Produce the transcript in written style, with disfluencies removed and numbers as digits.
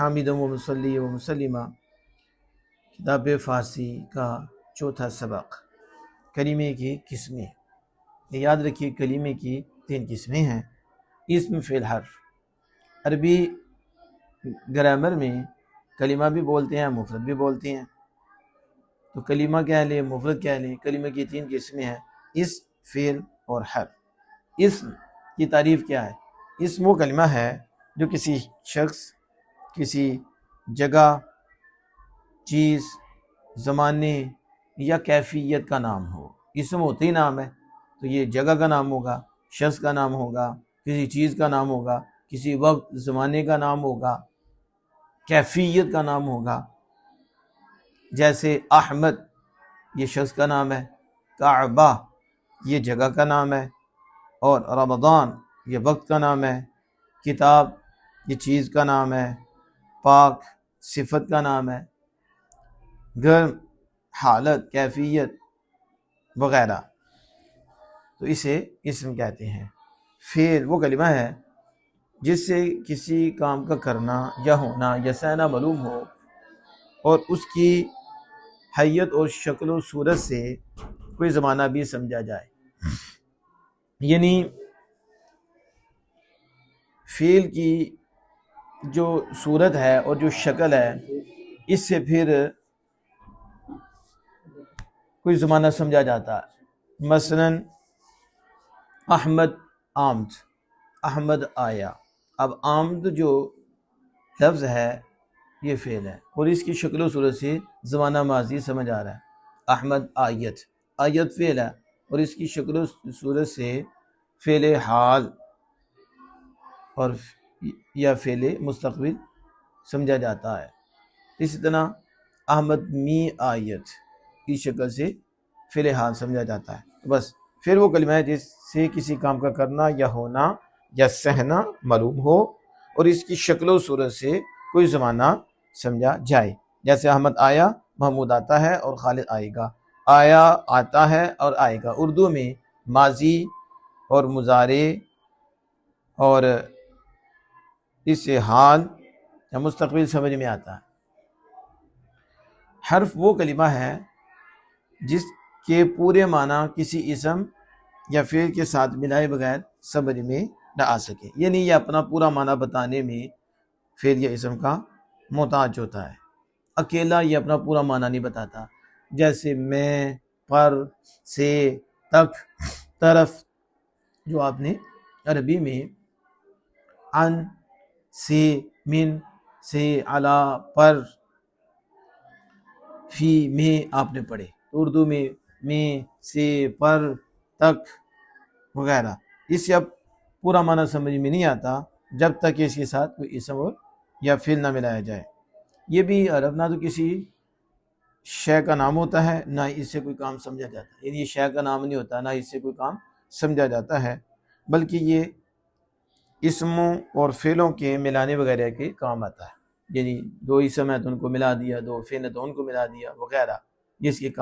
حامد و مصلی و مسلمہ کتاب فارسی کا چوتھا سبق۔ کلمے کی قسمیں، یاد رکھیے کلمے کی 3 قسمیں ہیں: اسم، فعل، حرف۔ عربی گرامر میں کلمہ بھی بولتے ہیں، مفرد بھی بولتے ہیں۔ تو کلمہ کہہ لیں، مفرد کہہ لیں، کلمے کی 3 قسمیں ہیں: اسم، فعل اور حرف۔ اسم کی تعریف کیا ہے؟ اسم وہ کلمہ ہے جو کسی شخص، کسی جگہ، چیز، زمانے یا کیفیت کا نام ہو۔ اسم ہوتے ہی نام ہے، تو یہ جگہ کا نام ہوگا، شخص کا نام ہوگا، کسی چیز کا نام ہوگا، کسی وقت زمانے کا نام ہوگا، کیفیت کا نام ہوگا۔ جیسے احمد یہ شخص کا نام ہے، کعبہ یہ جگہ کا نام ہے، اور رمضان یہ وقت کا نام ہے، کتاب یہ چیز کا نام ہے، پاک صفت کا نام ہے، گھر حالت، کیفیت وغیرہ۔ تو اسے اسم کہتے ہیں۔ فعل وہ کلمہ ہے جس سے کسی کام کا کرنا یا ہونا یا سہنا معلوم ہو اور اس کی حیت اور شکل و صورت سے کوئی زمانہ بھی سمجھا جائے۔ یعنی فعل کی جو صورت ہے اور جو شکل ہے، اس سے پھر کوئی زمانہ سمجھا جاتا ہے۔ مثلا احمد آمد، احمد آیا۔ اب آمد جو لفظ ہے یہ فعل ہے اور اس کی شکل و صورت سے زمانہ ماضی سمجھ آ رہا ہے۔ احمد آیت، آیت فعل ہے اور اس کی شکل و صورت سے فعل حال اور یا فعل مستقبل سمجھا جاتا ہے۔ اسی طرح احمد می آیت کی شکل سے فعل حال سمجھا جاتا ہے۔ بس پھر وہ کلمہ ہے جس سے کسی کام کا کرنا یا ہونا یا سہنا معلوم ہو اور اس کی شکل و صورت سے کوئی زمانہ سمجھا جائے۔ جیسے احمد آیا، محمود آتا ہے اور خالد آئے گا۔ آیا آتا ہے اور آئے گا اردو میں ماضی اور مضارع اور اس سے حال یا مستقبل سمجھ میں آتا ہے۔ حرف وہ کلمہ ہے جس کے پورے معنی کسی اسم یا فعل کے ساتھ ملائے بغیر سمجھ میں نہ آ سکے، یعنی یہ اپنا پورا معنی بتانے میں فعل یا اسم کا محتاج ہوتا ہے، اکیلا یہ اپنا پورا معنی نہیں بتاتا۔ جیسے میں، پر، سے، تک، طرف، جو آپ نے عربی میں عن، سے، من، سے، علی، پر، فی، میں آپ نے پڑھے۔ اردو میں سے، پر، تک وغیرہ، اس سے اب پورا معنی سمجھ میں نہیں آتا جب تک اس کے ساتھ کوئی اسم یا فعل نہ ملایا جائے۔ یہ بھی عرب نہ تو کسی شے کا نام ہوتا ہے، نہ اس سے کوئی کام سمجھا جاتا ہے، یعنی یہ شے کا نام نہیں ہوتا، نہ اس سے کوئی کام سمجھا جاتا ہے، بلکہ یہ اسموں اور فعلوں کے ملانے وغیرہ کے کام آتا ہے۔ یعنی 2 اسم ہیں تو ان کو ملا دیا، 2 فعل ہیں تو ان کو ملا دیا وغیرہ، جس کے کام